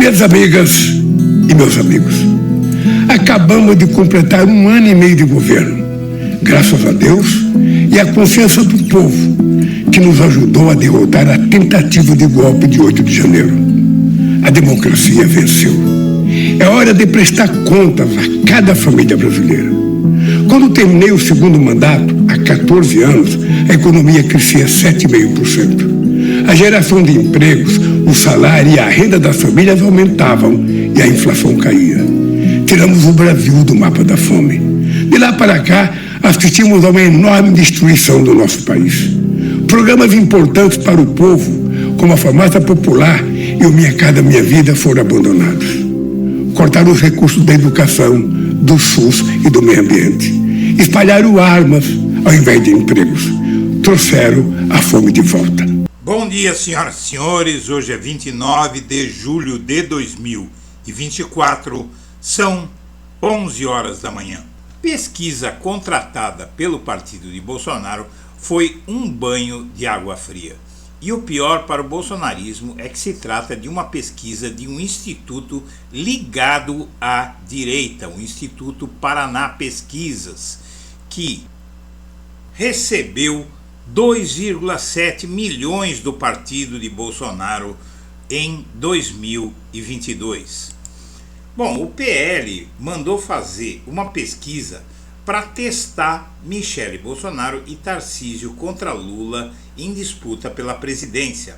Minhas amigas e meus amigos, acabamos de completar 1 ano e meio de governo, graças a Deus e à confiança do povo, que nos ajudou a derrotar a tentativa de golpe de 8 de janeiro. A democracia venceu. É hora de prestar contas a cada família brasileira. Quando terminei o segundo mandato, há 14 anos, a economia crescia 7,5%. A geração de empregos, o salário e a renda das famílias aumentavam e a inflação caía. Tiramos o Brasil do mapa da fome. De lá para cá, assistimos a uma enorme destruição do nosso país. Programas importantes para o povo, como a farmácia popular e o Minha Casa Minha Vida, foram abandonados. Cortaram os recursos da educação, do SUS e do meio ambiente. Espalharam armas ao invés de empregos. Trouxeram a fome de volta. Bom dia, senhoras e senhores. Hoje é 29 de julho de 2024. São 11 horas da manhã. Pesquisa contratada pelo partido de Bolsonaro foi um banho de água fria. E o pior para o bolsonarismo é que se trata de uma pesquisa de um instituto ligado à direita, o Instituto Paraná Pesquisas, que recebeu 2,7 milhões do partido de Bolsonaro em 2022. Bom, o PL mandou fazer uma pesquisa para testar Michele Bolsonaro e Tarcísio contra Lula em disputa pela presidência.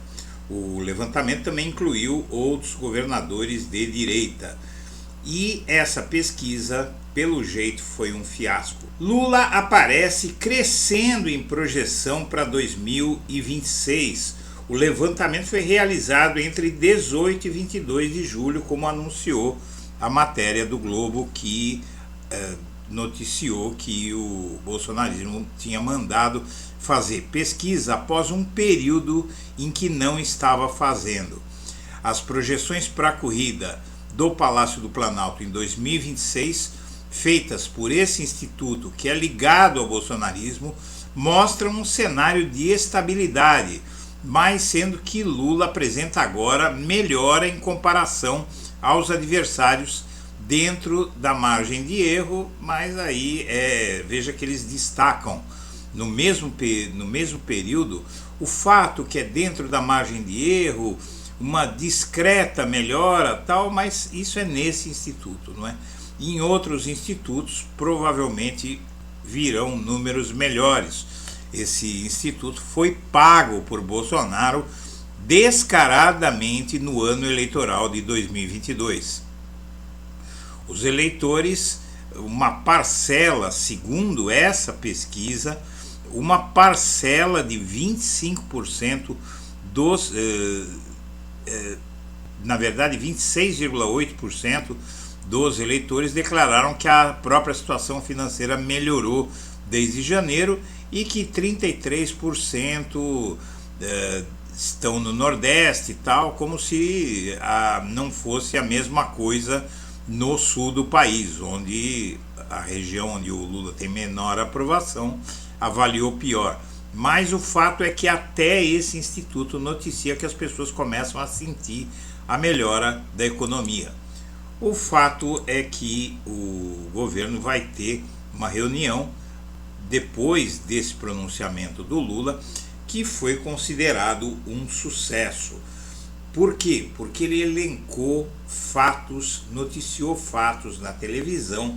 O levantamento também incluiu outros governadores de direita. E essa pesquisa, pelo jeito, foi um fiasco. Lula aparece crescendo em projeção para 2026. O levantamento foi realizado entre 18 e 22 de julho, como anunciou a matéria do Globo, que noticiou que o bolsonarismo tinha mandado fazer pesquisa após um período em que não estava fazendo. As projeções para a corrida do Palácio do Planalto em 2026, feitas por esse instituto que é ligado ao bolsonarismo, mostram um cenário de estabilidade, mas sendo que Lula apresenta agora melhora em comparação aos adversários dentro da margem de erro, mas aí veja que eles destacam no mesmo período o fato que é dentro da margem de erro, uma discreta melhora, tal, mas isso é nesse instituto, não é? Em outros institutos provavelmente virão números melhores. Esse instituto foi pago por Bolsonaro descaradamente no ano eleitoral de 2022. Os eleitores, uma parcela, segundo essa pesquisa, uma parcela de 25% dos, na verdade 26,8% dos eleitores declararam que a própria situação financeira melhorou desde janeiro e que 33% estão no Nordeste e tal, como se não fosse a mesma coisa no sul do país, onde a região onde o Lula tem menor aprovação avaliou pior. Mas o fato é que até esse instituto noticia que as pessoas começam a sentir a melhora da economia. O fato é que o governo vai ter uma reunião depois desse pronunciamento do Lula, que foi considerado um sucesso. Por quê? Porque ele elencou fatos, noticiou fatos na televisão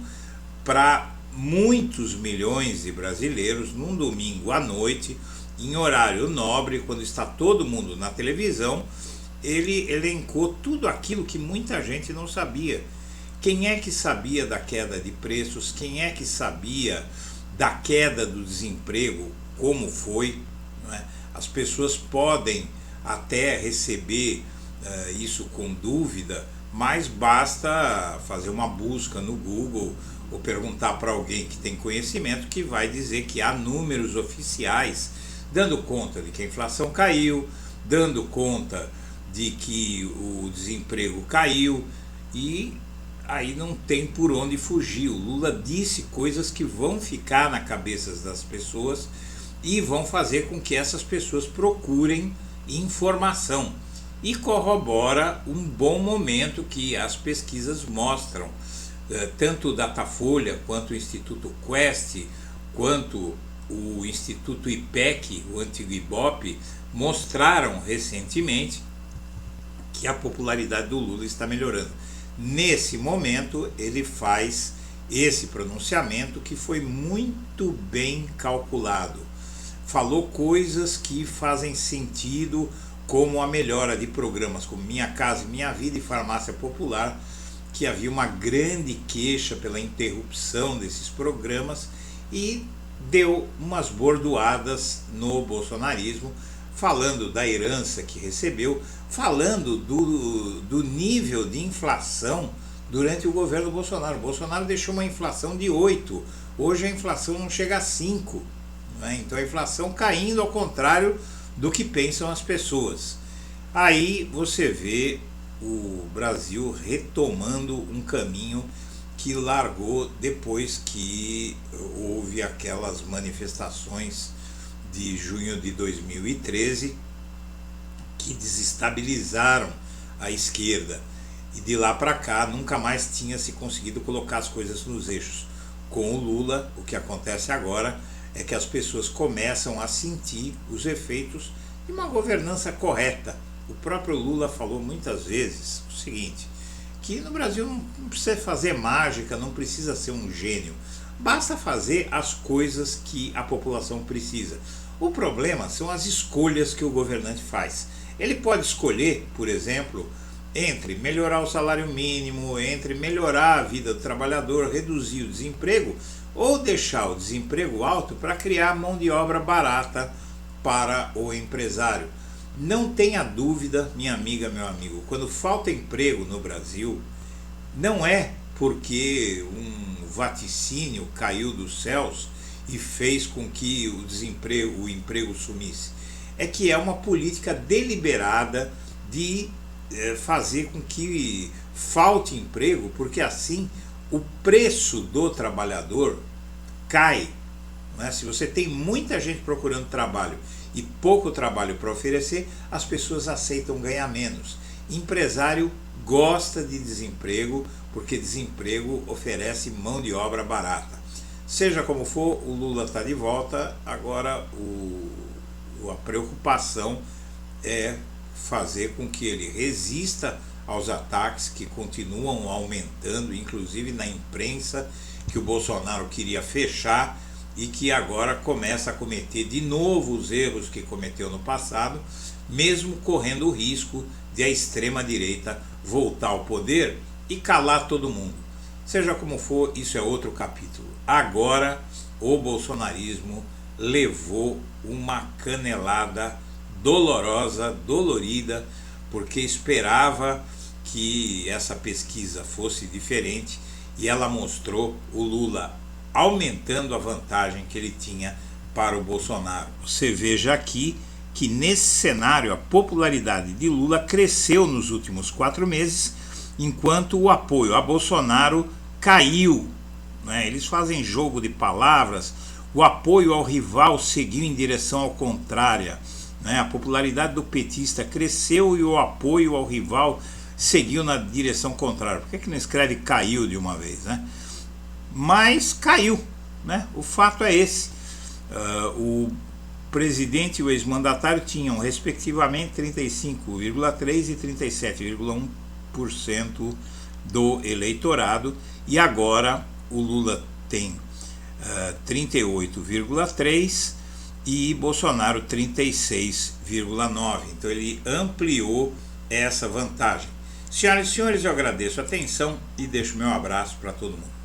para muitos milhões de brasileiros num domingo à noite, em horário nobre, quando está todo mundo na televisão. Ele elencou tudo aquilo que muita gente não sabia. Quem é que sabia da queda de preços? Quem é que sabia da queda do desemprego? Como foi? Não é? As pessoas podem até receber isso com dúvida, mas basta fazer uma busca no Google ou perguntar para alguém que tem conhecimento, que vai dizer que há números oficiais dando conta de que a inflação caiu, dando conta de que o desemprego caiu, e aí não tem por onde fugir. O Lula disse coisas que vão ficar na cabeça das pessoas e vão fazer com que essas pessoas procurem informação. e corrobora um bom momento que as pesquisas mostram. Tanto o Datafolha, quanto o Instituto Quest, quanto o Instituto IPEC, o antigo IBOP, mostraram recentemente que a popularidade do Lula está melhorando. Nesse momento, ele faz esse pronunciamento que foi muito bem calculado. Falou coisas que fazem sentido, como a melhora de programas como Minha Casa Minha Vida e Farmácia Popular, que havia uma grande queixa pela interrupção desses programas, e deu umas bordoadas no bolsonarismo, falando da herança que recebeu, falando do nível de inflação durante o governo Bolsonaro. O Bolsonaro deixou uma inflação de 8, hoje a inflação não chega a 5, né? Então a inflação caindo ao contrário do que pensam as pessoas. Aí você vê o Brasil retomando um caminho que largou depois que houve aquelas manifestações de junho de 2013 que desestabilizaram a esquerda, e de lá para cá nunca mais tinha se conseguido colocar as coisas nos eixos. Com o Lula, o que acontece agora é que as pessoas começam a sentir os efeitos de uma governança correta. O próprio Lula falou muitas vezes o seguinte, que no Brasil não precisa fazer mágica, não precisa ser um gênio, basta fazer as coisas que a população precisa. O problema são as escolhas que o governante faz. Ele pode escolher, por exemplo, entre melhorar o salário mínimo, entre melhorar a vida do trabalhador, reduzir o desemprego, ou deixar o desemprego alto para criar mão de obra barata para o empresário. Não tenha dúvida, minha amiga, meu amigo, quando falta emprego no Brasil, não é porque um vaticínio caiu dos céus e fez com que o emprego sumisse. É que é uma política deliberada de fazer com que falte emprego, porque assim o preço do trabalhador cai. Né? Se você tem muita gente procurando trabalho e pouco trabalho para oferecer, as pessoas aceitam ganhar menos. Empresário gosta de desemprego, porque desemprego oferece mão de obra barata. Seja como for, o Lula está de volta. Agora a preocupação é fazer com que ele resista aos ataques que continuam aumentando, inclusive na imprensa, que o Bolsonaro queria fechar e que agora começa a cometer de novo os erros que cometeu no passado, mesmo correndo o risco de a extrema-direita voltar ao poder e calar todo mundo. Seja como for, isso é outro capítulo. Agora, o bolsonarismo levou uma canelada dolorosa, dolorida, porque esperava que essa pesquisa fosse diferente e ela mostrou o Lula aumentando a vantagem que ele tinha para o Bolsonaro. Você veja aqui que nesse cenário a popularidade de Lula cresceu nos últimos 4 meses, enquanto o apoio a Bolsonaro caiu. Né? Eles fazem jogo de palavras, o apoio ao rival seguiu em direção ao contrária. Né? A popularidade do petista cresceu e o apoio ao rival seguiu na direção contrária. Por que não escreve caiu de uma vez? Né? Mas caiu. Né? O fato é esse. O presidente e o ex-mandatário tinham respectivamente 35,3% e 37,1% do eleitorado, e agora o Lula tem 38,3% e Bolsonaro 36,9%. Então ele ampliou essa vantagem. Senhoras e senhores, eu agradeço a atenção e deixo meu abraço para todo mundo.